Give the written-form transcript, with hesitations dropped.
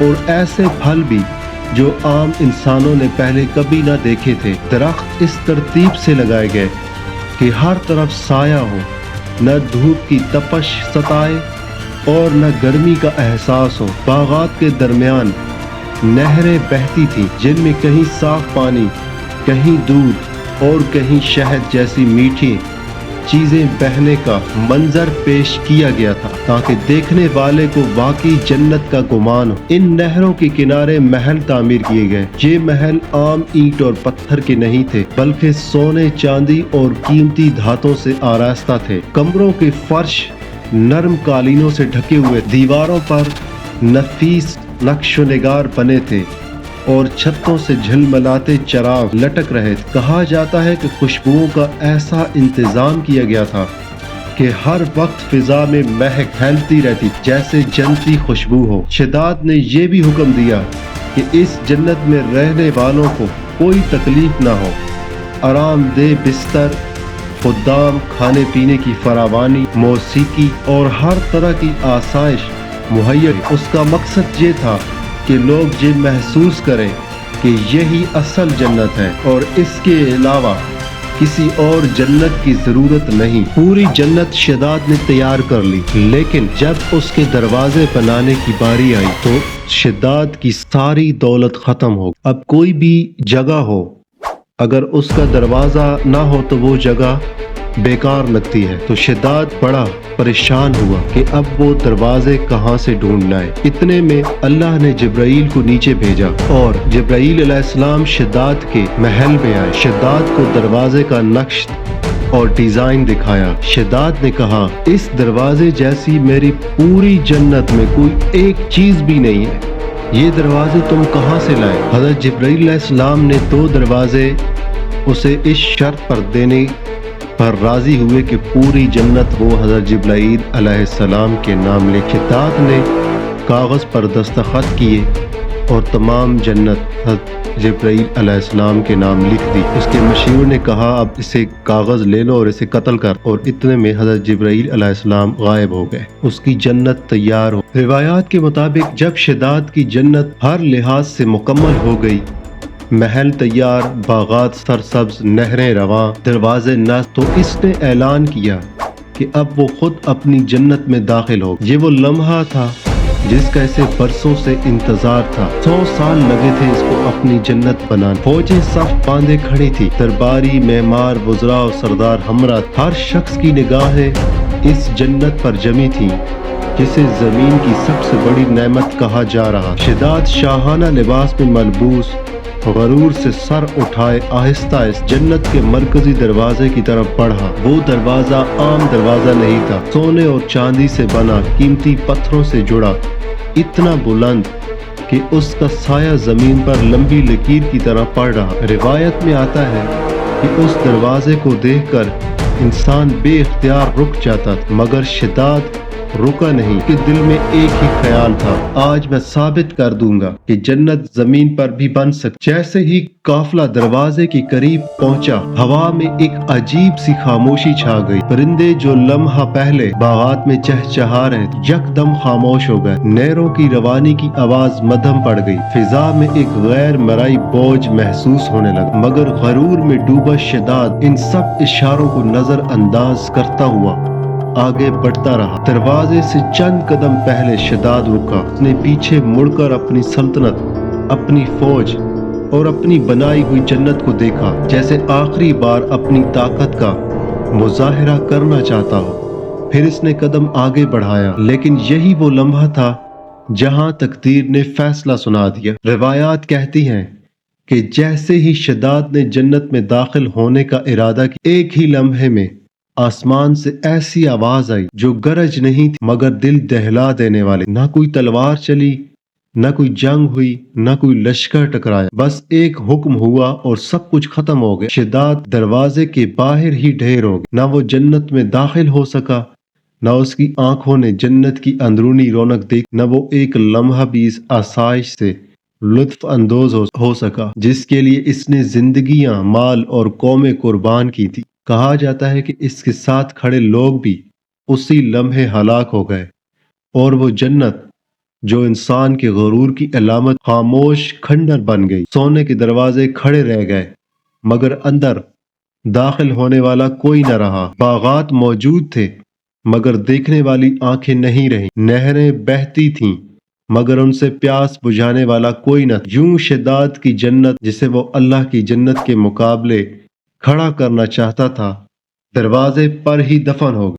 اور ایسے پھل بھی جو عام انسانوں نے پہلے کبھی نہ دیکھے تھے۔ درخت اس ترتیب سے لگائے گئے کہ ہر طرف سایہ ہو، نہ دھوپ کی تپش ستائے اور نہ گرمی کا احساس ہو۔ باغات کے درمیان نہریں بہتی تھیں جن میں کہیں صاف پانی، کہیں دودھ اور کہیں شہد جیسی میٹھی چیزیں بہنے کا منظر پیش کیا گیا تھا تاکہ دیکھنے والے کو واقعی جنت کا گمان ہو۔ ان نہروں کے کنارے محل تعمیر کیے گئے۔ یہ محل عام اینٹ اور پتھر کے نہیں تھے بلکہ سونے، چاندی اور قیمتی دھاتوں سے آراستہ تھے۔ کمروں کے فرش نرم قالینوں سے ڈھکے ہوئے، دیواروں پر نفیس نقش و نگار بنے تھے اور چھتوں سے جھلملاتے چراغ لٹک رہے تھے۔ کہا جاتا ہے کہ خوشبوؤں کا ایسا انتظام کیا گیا تھا کہ ہر وقت فضا میں مہک پھیلتی رہتی جیسے جنتی خوشبو ہو۔ شداد نے یہ بھی حکم دیا کہ اس جنت میں رہنے والوں کو کوئی تکلیف نہ ہو۔ آرام دہ بستر، خدام، کھانے پینے کی فراوانی، موسیقی اور ہر طرح کی آسائش مہیا۔ اس کا مقصد یہ تھا کہ لوگ یہ محسوس کریں کہ یہی اصل جنت ہے اور اس کے علاوہ کسی اور جنت کی ضرورت نہیں۔ پوری جنت شداد نے تیار کر لی، لیکن جب اس کے دروازے بنانے کی باری آئی تو شداد کی ساری دولت ختم ہو۔ اب کوئی بھی جگہ ہو، اگر اس کا دروازہ نہ ہو تو وہ جگہ بیکار لگتی ہے۔ تو شداد بڑا پریشان ہوا کہ اب وہ دروازے کہاں سے ڈھونڈ لائے۔ اتنے میں اللہ نے جبرائیل کو نیچے بھیجا اور جبرائیل علیہ السلام شداد کے محل میں آئے۔ شداد کو دروازے کا نقش اور ڈیزائن دکھایا۔ شداد نے کہا، اس دروازے جیسی میری پوری جنت میں کوئی ایک چیز بھی نہیں ہے، یہ دروازے تم کہاں سے لائے؟ حضرت جبرائیل علیہ السلام نے 2 دروازے اسے اس شرط پر دینے پر راضی ہوئے کہ پوری جنت وہ حضرت جبرائیل علیہ السلام کے نام لے۔ شداد نے کاغذ پر دستخط کیے اور تمام جنت حضرت جبرائیل علیہ السلام کے نام لکھ دی۔ اس کے مشیر نے کہا، اب اسے کاغذ لے لو اور اسے قتل کر، اور اتنے میں حضرت جبرائیل علیہ السلام غائب ہو گئے۔ اس کی جنت تیار ہو۔ روایات کے مطابق جب شداد کی جنت ہر لحاظ سے مکمل ہو گئی، محل تیار، باغات سرسبز، نہریں رواں، دروازے نصب، تو اس نے اعلان کیا کہ اب وہ خود اپنی جنت میں داخل ہو۔ یہ وہ لمحہ تھا جس کا اسے برسوں سے انتظار تھا۔ 100 سال لگے تھے اس کو اپنی جنت بنانے۔ فوجیں صف باندھے کھڑی تھی، درباری، معمار، وزراء اور سردار ہمراہ۔ ہر شخص کی نگاہیں اس جنت پر جمی تھیں جسے زمین کی سب سے بڑی نعمت کہا جا رہا۔ شداد شاہانہ لباس میں ملبوس، غرور سے سر اٹھائے آہستہ اس جنت کے مرکزی دروازے کی طرف بڑھا۔ وہ دروازہ عام دروازہ نہیں تھا، سونے اور چاندی سے بنا، قیمتی پتھروں سے جڑا، اتنا بلند کہ اس کا سایہ زمین پر لمبی لکیر کی طرح پڑ رہا۔ روایت میں آتا ہے کہ اس دروازے کو دیکھ کر انسان بے اختیار رک جاتا تھا، مگر شداد رکا نہیں کہ دل میں ایک ہی خیال تھا، آج میں ثابت کر دوں گا کہ جنت زمین پر بھی بن سکتی۔ جیسے ہی قافلہ دروازے کے قریب پہنچا، ہوا میں ایک عجیب سی خاموشی چھا گئی۔ پرندے جو لمحہ پہلے باغات میں چہچہا رہے تھے یکدم خاموش ہو گئے۔ نہروں کی روانی کی آواز مدھم پڑ گئی۔ فضا میں ایک غیر مرئی بوجھ محسوس ہونے لگا، مگر غرور میں ڈوبا شداد ان سب اشاروں کو نظر انداز کرتا ہوا آگے بڑھتا رہا۔ دروازے سے چند قدم پہلے شداد رکا۔ اس نے پیچھے مڑ کر اپنی سلطنت، اپنی فوج اور اپنی بنائی ہوئی جنت کو دیکھا، جیسے آخری بار اپنی طاقت کا مظاہرہ کرنا چاہتا ہو۔ پھر اس نے قدم آگے بڑھایا، لیکن یہی وہ لمحہ تھا جہاں تقدیر نے فیصلہ سنا دیا۔ روایات کہتی ہیں کہ جیسے ہی شداد نے جنت میں داخل ہونے کا ارادہ کیا، ایک ہی لمحے میں آسمان سے ایسی آواز آئی جو گرج نہیں تھی مگر دل دہلا دینے والی۔ نہ کوئی تلوار چلی، نہ کوئی جنگ ہوئی، نہ کوئی لشکر ٹکرایا، بس ایک حکم ہوا اور سب کچھ ختم ہو گیا۔ شداد دروازے کے باہر ہی ڈھیر ہو گیا، نہ وہ جنت میں داخل ہو سکا، نہ اس کی آنکھوں نے جنت کی اندرونی رونق دیکھی، نہ وہ ایک لمحہ بھی اس آسائش سے لطف اندوز ہو سکا جس کے لیے اس نے زندگیاں، مال اور قومیں قربان کی تھی۔ کہا جاتا ہے کہ اس کے ساتھ کھڑے لوگ بھی اسی لمحے ہلاک ہو گئے اور وہ جنت جو انسان کے غرور کی علامت خاموش کھنڈر بن گئی۔ سونے کے دروازے کھڑے رہ گئے مگر اندر داخل ہونے والا کوئی نہ رہا۔ باغات موجود تھے مگر دیکھنے والی آنکھیں نہیں رہیں۔ نہریں بہتی تھیں مگر ان سے پیاس بجھانے والا کوئی نہ تھا۔ یوں شداد کی جنت جسے وہ اللہ کی جنت کے مقابلے کھڑا کرنا چاہتا تھا دروازے پر ہی دفن ہو گئی۔